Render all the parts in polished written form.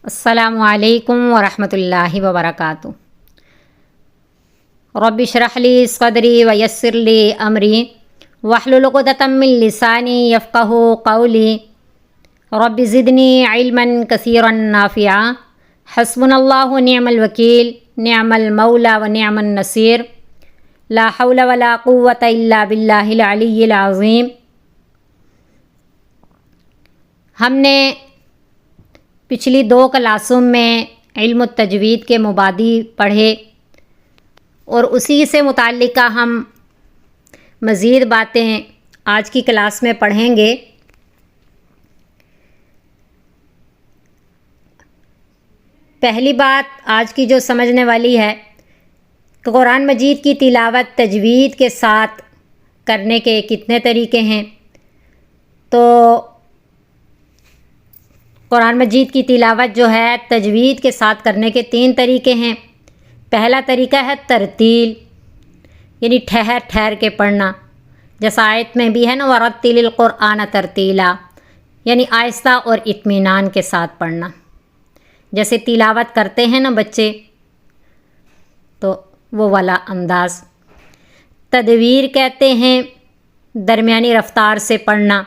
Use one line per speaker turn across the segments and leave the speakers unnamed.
السلام علیکم ورحمۃ اللہ وبرکاتہ۔ رب اشرح لی صدری ویسر لی امری واحلل عقدۃ من لسانی یفقہوا قولی رب زدنی علما کثیرا نافعا حسبنا اللہ ونعم الوکیل نعم المولا ونعم النصیر لا حول ولا قوۃ الا باللہ العلی العظیم۔ ہم نے پچھلی 2 کلاسوں میں علم التجوید کے مبادی پڑھے اور اسی سے متعلقہ ہم مزید باتیں آج کی کلاس میں پڑھیں گے۔ پہلی بات آج کی جو سمجھنے والی ہے کہ قرآن مجید کی تلاوت تجوید کے ساتھ کرنے کے کتنے طریقے ہیں۔ تو قرآن مجید کی تلاوت جو ہے تجوید کے ساتھ کرنے کے 3 طریقے ہیں۔ پہلا طریقہ ہے ترتیل، یعنی ٹھہر ٹھہر کے پڑھنا، جیسا آیت میں بھی ہے نا وَرَتِّلِ الْقُرْآنَ تَرْتِیلًا، یعنی آہستہ اور اطمینان کے ساتھ پڑھنا، جیسے تلاوت کرتے ہیں نا بچے، تو وہ والا انداز۔ تدویر کہتے ہیں درمیانی رفتار سے پڑھنا،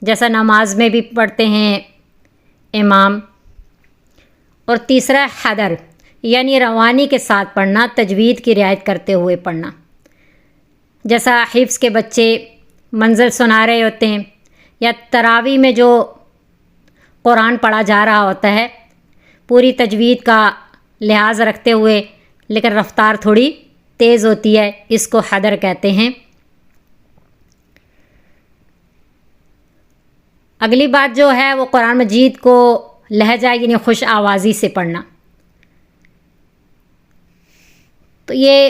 جیسا نماز میں بھی پڑھتے ہیں امام۔ اور تیسرا حدر، یعنی روانی کے ساتھ پڑھنا، تجوید کی رعایت کرتے ہوئے پڑھنا، جیسا حفظ کے بچے منزل سنا رہے ہوتے ہیں یا تراویح میں جو قرآن پڑھا جا رہا ہوتا ہے پوری تجوید کا لحاظ رکھتے ہوئے، لیکن رفتار تھوڑی تیز ہوتی ہے، اس کو حدر کہتے ہیں۔ اگلی بات جو ہے وہ قرآن مجید کو لہجہ یعنی خوش آوازی سے پڑھنا۔ تو یہ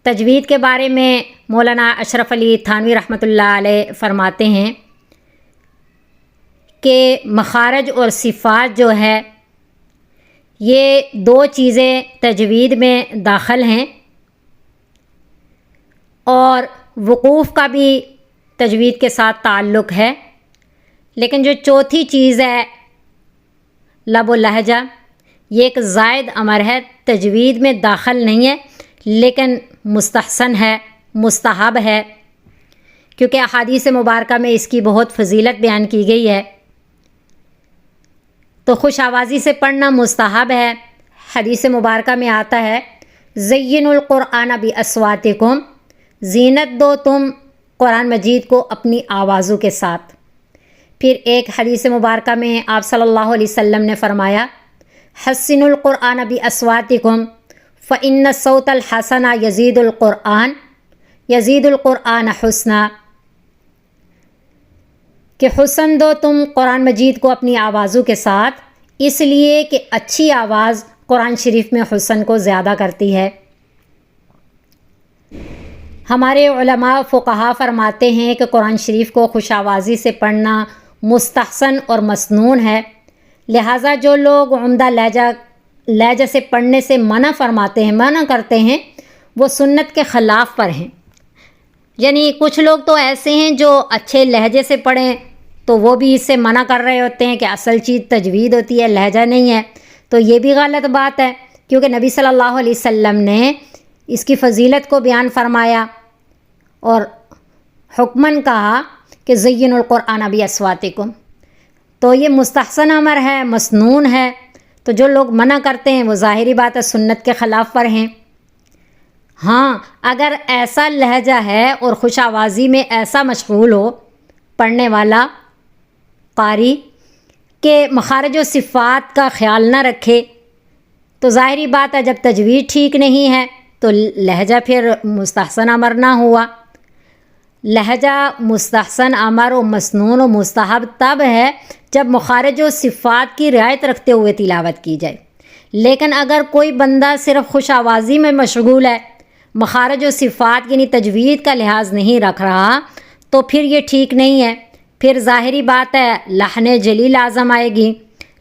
تجوید کے بارے میں مولانا اشرف علی تھانوی رحمۃ اللہ علیہ فرماتے ہیں کہ مخارج اور صفات جو ہے یہ 2 چیزیں تجوید میں داخل ہیں، اور وقوف کا بھی تجوید کے ساتھ تعلق ہے، لیکن جو چوتھی چیز ہے لب و لہجہ، یہ ایک زائد امر ہے، تجوید میں داخل نہیں ہے لیکن مستحسن ہے، مستحب ہے، کیونکہ احادیث مبارکہ میں اس کی بہت فضیلت بیان کی گئی ہے۔ تو خوش آوازی سے پڑھنا مستحب ہے۔ حدیث مبارکہ میں آتا ہے زینوا القرآن باصواتکم، زینت دو تم قرآن مجید کو اپنی آوازوں کے ساتھ۔ پھر ایک حدیث مبارکہ میں آپ صلی اللہ علیہ وسلم نے فرمایا حسنوا القرآن باصواتکم فإن الصوت الحسن یزید القرآن حسنا، کہ حسن دو تم قرآن مجید کو اپنی آوازوں کے ساتھ، اس لیے کہ اچھی آواز قرآن شریف میں حسن کو زیادہ کرتی ہے۔ ہمارے علماء فقہا فرماتے ہیں کہ قرآن شریف کو خوش آوازی سے پڑھنا مستحسن اور مسنون ہے، لہٰذا جو لوگ عمدہ لہجہ سے پڑھنے سے منع کرتے ہیں وہ سنت کے خلاف پر ہیں۔ یعنی کچھ لوگ تو ایسے ہیں جو اچھے لہجے سے پڑھیں تو وہ بھی اس سے منع کر رہے ہوتے ہیں کہ اصل چیز تجوید ہوتی ہے، لہجہ نہیں ہے، تو یہ بھی غلط بات ہے، کیونکہ نبی صلی اللہ علیہ وسلم نے اس کی فضیلت کو بیان فرمایا اور حکماً کہا کہ زینوا القرآن باصواتکم، تو یہ مستحسن امر ہے، مسنون ہے، تو جو لوگ منع کرتے ہیں وہ ظاہری بات ہے سنت کے خلاف پر ہیں۔ ہاں اگر ایسا لہجہ ہے اور خوش آوازی میں ایسا مشغول ہو پڑھنے والا قاری کہ مخارج و صفات کا خیال نہ رکھے، تو ظاہری بات ہے جب تجوید ٹھیک نہیں ہے تو لہجہ پھر مستحسن امر نہ ہوا۔ لہجہ مستحسن امر و مسنون و مستحب تب ہے جب مخارج و صفات کی رعایت رکھتے ہوئے تلاوت کی جائے، لیکن اگر کوئی بندہ صرف خوش آوازی میں مشغول ہے، مخارج و صفات یعنی تجوید کا لحاظ نہیں رکھ رہا، تو پھر یہ ٹھیک نہیں ہے، پھر ظاہری بات ہے لحن جلی لازم آئے گی۔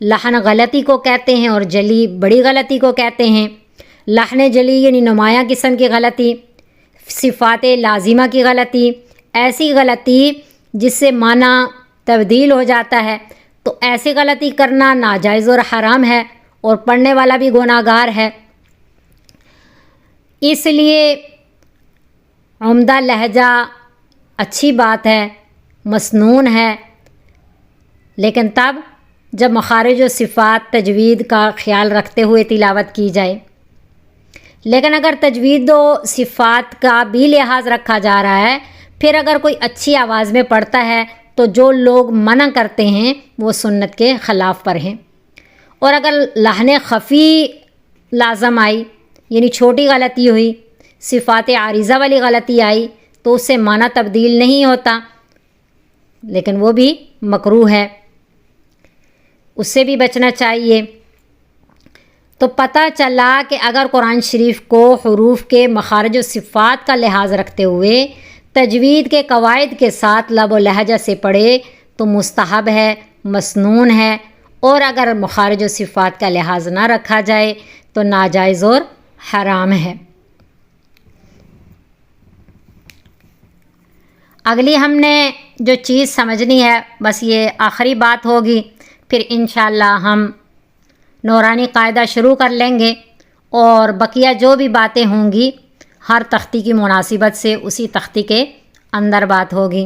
لحن غلطی کو کہتے ہیں اور جلی بڑی غلطی کو کہتے ہیں۔ لحن جلی یعنی نمایاں قسم کی غلطی، صفات لازمہ کی غلطی، ایسی غلطی جس سے معنی تبدیل ہو جاتا ہے، تو ایسی غلطی کرنا ناجائز اور حرام ہے اور پڑھنے والا بھی گناہگار ہے۔ اس لیے عمدہ لہجہ اچھی بات ہے، مسنون ہے، لیکن تب جب مخارج و صفات تجوید کا خیال رکھتے ہوئے تلاوت کی جائے۔ لیکن اگر تجوید و صفات کا بھی لحاظ رکھا جا رہا ہے، پھر اگر کوئی اچھی آواز میں پڑھتا ہے تو جو لوگ منع کرتے ہیں وہ سنت کے خلاف پر ہیں۔ اور اگر لحن خفی لازم آئی، یعنی چھوٹی غلطی ہوئی، صفات عارضہ والی غلطی آئی، تو اس سے معنی تبدیل نہیں ہوتا، لیکن وہ بھی مکروہ ہے، اس سے بھی بچنا چاہیے۔ تو پتہ چلا کہ اگر قرآن شریف کو حروف کے مخارج و صفات کا لحاظ رکھتے ہوئے تجوید کے قواعد کے ساتھ لب و لہجہ سے پڑھے تو مستحب ہے، مسنون ہے، اور اگر مخارج و صفات کا لحاظ نہ رکھا جائے تو ناجائز اور حرام ہے۔ اگلی ہم نے جو چیز سمجھنی ہے، بس یہ آخری بات ہوگی، پھر انشاءاللہ ہم نورانی قاعدہ شروع کر لیں گے، اور بقیہ جو بھی باتیں ہوں گی ہر تختی کی مناسبت سے اسی تختی کے اندر بات ہوگی۔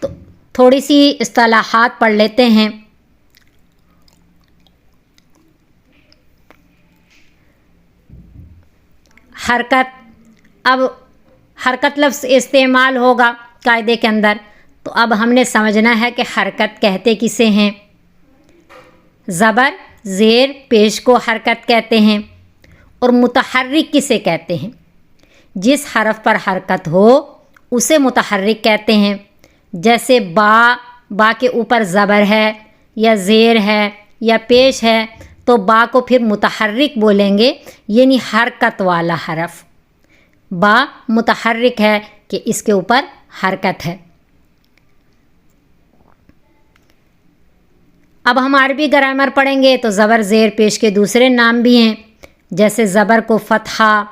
تو تھوڑی سی اصطلاحات پڑھ لیتے ہیں۔ حرکت، اب حرکت لفظ استعمال ہوگا قاعدے کے اندر، تو اب ہم نے سمجھنا ہے کہ حرکت کہتے کسے ہیں۔ زبر، زیر، پیش کو حرکت کہتے ہیں، اور متحرک کسے کہتے ہیں؟ جس حرف پر حرکت ہو اسے متحرک کہتے ہیں، جیسے با کے اوپر زبر ہے یا زیر ہے یا پیش ہے تو با کو پھر متحرک بولیں گے، یعنی حرکت والا حرف۔ با متحرک ہے کہ اس کے اوپر حرکت ہے۔ اب ہم عربی گرامر پڑھیں گے تو زبر زیر پیش کے دوسرے نام بھی ہیں، جیسے زبر کو فتحہ،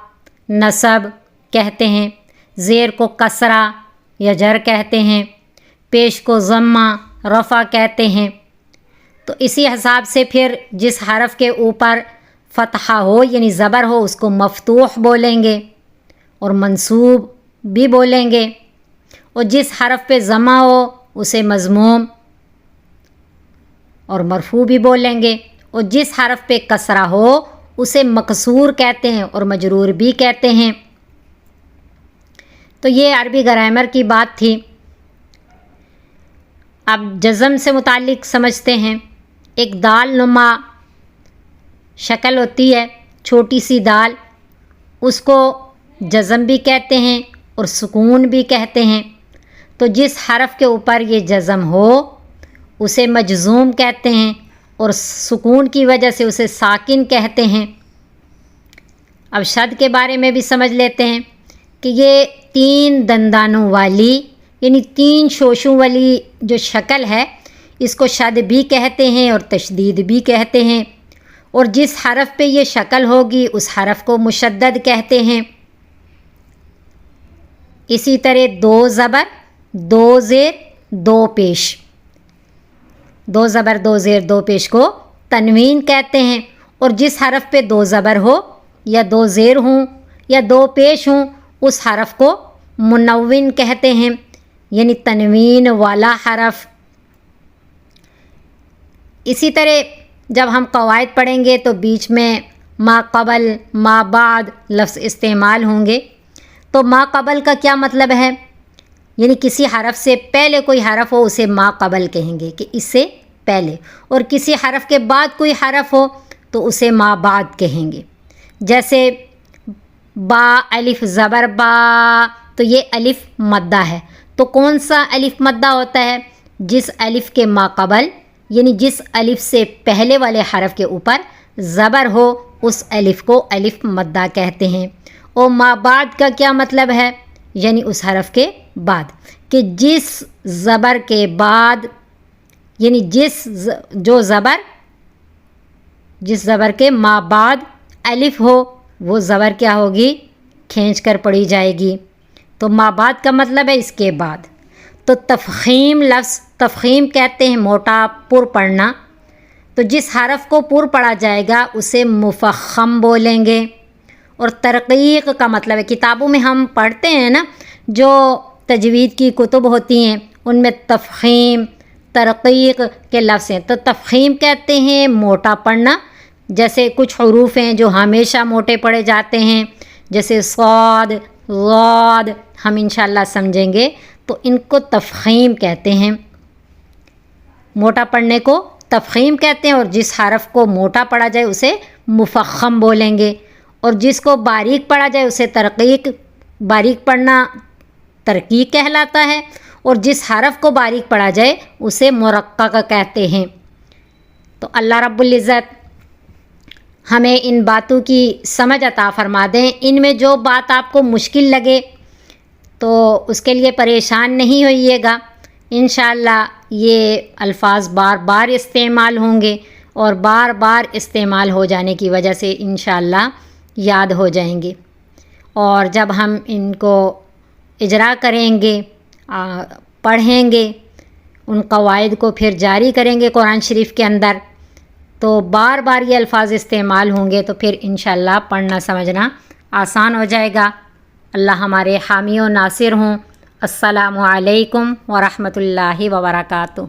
نصب کہتے ہیں، زیر کو کسرہ یا جر کہتے ہیں، پیش کو ضمہ، رفع کہتے ہیں۔ تو اسی حساب سے پھر جس حرف کے اوپر فتحہ ہو یعنی زبر ہو اس کو مفتوح بولیں گے اور منصوب بھی بولیں گے، اور جس حرف پہ ضمہ ہو اسے مضموم اور مرفوع بھی بولیں گے، اور جس حرف پہ کسرہ ہو اسے مکسور کہتے ہیں اور مجرور بھی کہتے ہیں۔ تو یہ عربی گرامر کی بات تھی۔ اب جزم سے متعلق سمجھتے ہیں۔ ایک دال نما شکل ہوتی ہے، چھوٹی سی دال، اس کو جزم بھی کہتے ہیں اور سکون بھی کہتے ہیں۔ تو جس حرف کے اوپر یہ جزم ہو اسے مجزوم کہتے ہیں، اور سکون کی وجہ سے اسے ساکن کہتے ہیں۔ اب شد کے بارے میں بھی سمجھ لیتے ہیں کہ یہ 3 دندانوں والی یعنی 3 شوشوں والی جو شکل ہے اس کو شد بھی کہتے ہیں اور تشدید بھی کہتے ہیں، اور جس حرف پہ یہ شکل ہوگی اس حرف کو مشدد کہتے ہیں۔ اسی طرح 2 زبر 2 زیر 2 پیش، 2 زبر 2 زیر 2 پیش کو تنوین کہتے ہیں، اور جس حرف پہ 2 زبر ہو یا 2 زیر ہوں یا 2 پیش ہوں اس حرف کو منون کہتے ہیں، یعنی تنوین والا حرف۔ اسی طرح جب ہم قواعد پڑھیں گے تو بیچ میں ما قبل، ما بعد لفظ استعمال ہوں گے۔ تو ما قبل کا کیا مطلب ہے؟ یعنی کسی حرف سے پہلے کوئی حرف ہو اسے ما قبل کہیں گے کہ اس سے پہلے، اور کسی حرف کے بعد کوئی حرف ہو تو اسے ما بعد کہیں گے۔ جیسے با الف زبر با، تو یہ الف مدہ ہے، تو کون سا الف مدہ ہوتا ہے؟ جس الف کے ما قبل یعنی جس الف سے پہلے والے حرف کے اوپر زبر ہو اس الف کو الف مدہ کہتے ہیں۔ اور ما بعد کا کیا مطلب ہے؟ یعنی اس حرف کے بعد، کہ جس زبر کے بعد یعنی جس زبر کے ما بعد الف ہو وہ زبر کیا ہوگی؟ کھینچ کر پڑھی جائے گی۔ تو ما بعد کا مطلب ہے اس کے بعد۔ تو تفخیم لفظ، تفخیم کہتے ہیں موٹا پر پڑھنا، تو جس حرف کو پر پڑھا جائے گا اسے مفخم بولیں گے۔ اور ترقیق کا مطلب ہے، کتابوں میں ہم پڑھتے ہیں نا، جو تجوید کی کتب ہوتی ہیں ان میں تفخیم، ترقیق کے لفظ ہیں۔ تو تفخیم کہتے ہیں موٹا پڑھنا، جیسے کچھ حروف ہیں جو ہمیشہ موٹے پڑھے جاتے ہیں، جیسے صاد، ضاد، ہم انشاءاللہ سمجھیں گے، تو ان کو تفخیم کہتے ہیں۔ موٹا پڑھنے کو تفخیم کہتے ہیں، اور جس حرف کو موٹا پڑھا جائے اسے مفخم بولیں گے، اور جس کو باریک پڑھا جائے اسے ترقیق، باریک پڑھنا ترقیق کہلاتا ہے، اور جس حرف کو باریک پڑھا جائے اسے مرقق کہتے ہیں۔ تو اللہ رب العزت ہمیں ان باتوں کی سمجھ عطا فرما دیں۔ ان میں جو بات آپ کو مشکل لگے تو اس کے لیے پریشان نہیں ہوئیے گا، انشاءاللہ یہ الفاظ بار بار استعمال ہوں گے، اور بار بار استعمال ہو جانے کی وجہ سے انشاءاللہ یاد ہو جائیں گے۔ اور جب ہم ان کو اجرا کریں گے، پڑھیں گے، ان قواعد کو پھر جاری کریں گے قرآن شریف کے اندر، تو بار بار یہ الفاظ استعمال ہوں گے، تو پھر انشاءاللہ پڑھنا سمجھنا آسان ہو جائے گا۔ اللہ ہمارے حامی و ناصر ہوں۔ السلام علیکم ورحمۃ اللہ وبرکاتہ۔